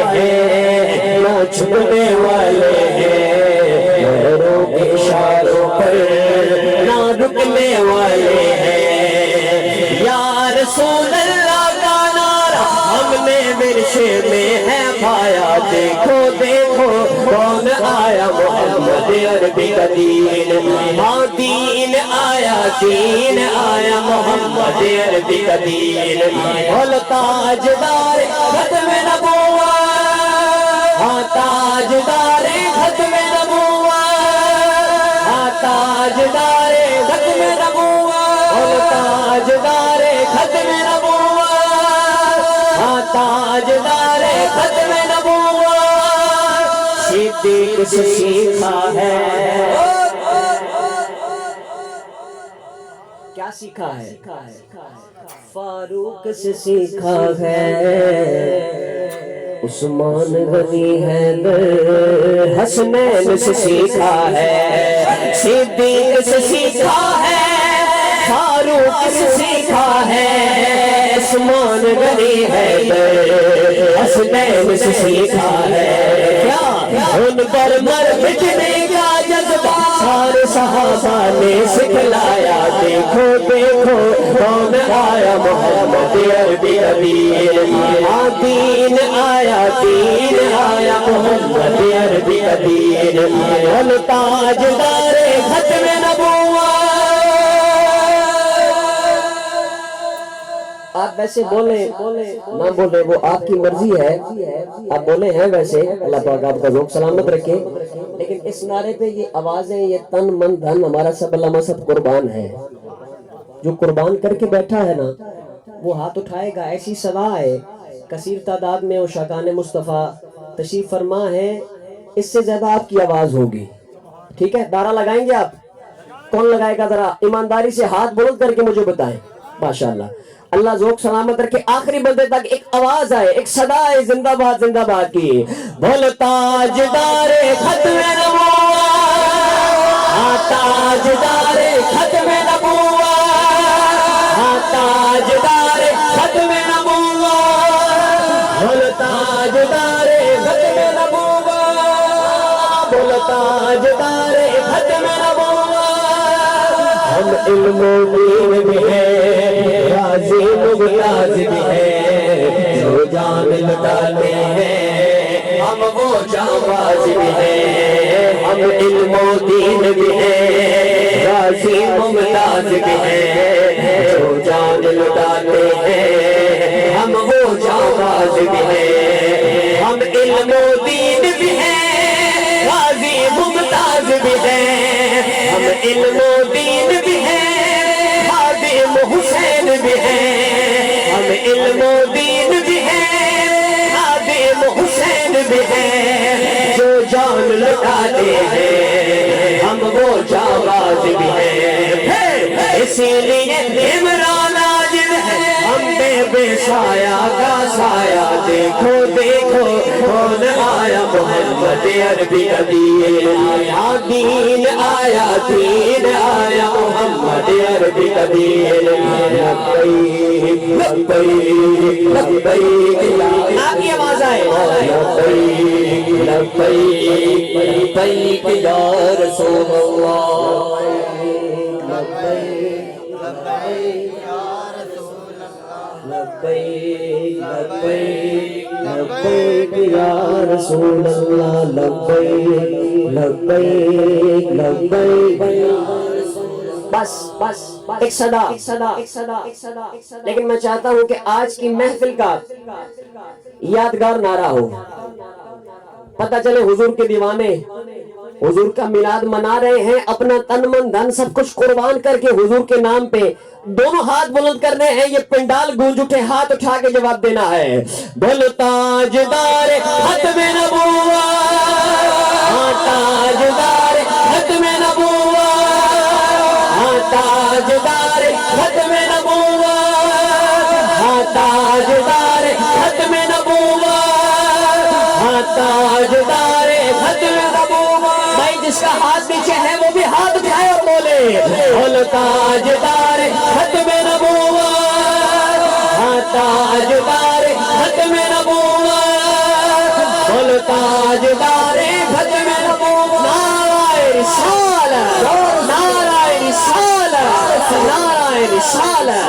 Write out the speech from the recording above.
ہیں نہ چھپنے والے ہیں، پیروں کے اشاروں پر نہ رکنے والے ہیں۔ یا رسول اللہ کا نعرہ ہم نے ورثے میں ہے پایا، دیکھو دیکھو کون آیا محمد عربی کا دین، ہاں دین آیا، دین آیا محمد عربی کا دین۔ بول تاجدار ختم نبوت، ہاں تاجدار ختم نبوت، ہاں تاجدار ختم نبوت، بول تاجدار ختم نبوت، ہاں تاجدار ختم نبوت۔ صدیق سے سیکھا ہے، کیا سیکھا ہے؟ فاروق سے سیکھا ہے، عثمان غنی حیدر حسنین سے سیکھا ہے، صدیق سے سیکھا ہے، فاروق سے سیکھا ہے، عثمان غنی حیدر حسنین سے سیکھا ہے۔ کیا ان پر مر مٹنے کا جذبہ سارے صحابہ نے سکھلایا، دیکھو دیکھو کون آیا محمد عربی کا دین، ہاں دین آیا، دین آیا محمد عربی کا دین۔ بول تاجدار ختم نبوت۔ آپ ویسے بولیں نہ بولیں وہ آپ کی مرضی ہے، آپ بولے ہیں ویسے، اللہ پاک آپ کا ذوق سلامت رکھے، لیکن اس نعرے پہ یہ آوازیں، یہ تن من دھن ہمارا سب علماء سب قربان ہے۔ جو قربان کر کے بیٹھا ہے نا وہ ہاتھ اٹھائے گا، ایسی صدا ہے۔ کثیر تعداد میں عشاقان مصطفیٰ تشریف فرما ہے، اس سے زیادہ آپ کی آواز ہوگی، ٹھیک ہے؟ نعرہ لگائیں گے آپ؟ کون لگائے گا؟ ذرا ایمانداری سے ہاتھ بلند کر کے مجھے بتائیں۔ ماشاءاللہ، اللہ ذوق سلامت رکھے، آخری بندے تک ایک آواز آئے، ایک صدا آئے زندہ باد کی۔ بول تاجدار ختم نبوت، ہاں تاجدار ختم نبوت، ہاں تاجدار ختم نبوت، بول تاجدار ختم نبوت، بول تاجدار ختم نبوت۔ ہم علم و دین بھی ہیں، غازی ممتاز بھی ہیں، جو جان لٹاتے ہیں ہم وہ جانباز بھی ہیں۔ ہم علم و دین بھی ہیں، غازی ممتاز بھی ہیں، جو جان لٹاتے ہیں ہم وہ جانباز بھی ہیں۔ ہم علم و دین بھی ہیں، غازی ممتاز بھی ہیں، ہم علم و دین بھی ہیں، خادم حسین بھی ہیں، ہم علم و دین بھی ہیں، خادم حسین بھی ہیں، جو جان لٹاتے ہیں ہم وہ جانباز بھی ہیں۔ اسی لیے عمران عاجز ہے، ہم بے سایہ کا سایہ، دیکھو دیکھو کون آیا محمد عربی کا دین، آیا دین آیا، دین آیا محمد عربی کا دین۔ لبیک لبیک لبیک، آپ کی آواز آئے، لبیک لبیک لبیک یا رسول اللہ، لبیک لبیک لبیک لبیک لبیک یا رسول اللہ، لبیک لبیک لبیک۔ بس بس ایک صدا، لیکن میں چاہتا ہوں کہ آج کی محفل کا یادگار نعرہ ہو، پتہ چلے حضور کے دیوانے حضور کا میلاد منا رہے ہیں، اپنا تن من دھن سب کچھ قربان کر کے حضور کے نام پہ دونوں ہاتھ بلند کرنے ہیں، یہ پنڈال گونج اٹھے، ہاتھ اٹھا کے جواب دینا ہے۔ بول تاجدار ختم نبوت، ہاں تاجدار ختم نبوت، ہاں تاجدار ختم نبوت، ہاں تاجدار ختم نبوت، ہاں تاجدار ختم نبوت۔ بھائی جس کا ہاتھ نیچے ہے وہ بھی ہاتھ اٹھائے اور بولے، بول تاجدار ختم نبوت، ہاں تاجدار ختم نبوت، تاجدار ختم نبوت نعرہ رسالت نعرہ رسالت نعرہ رسالت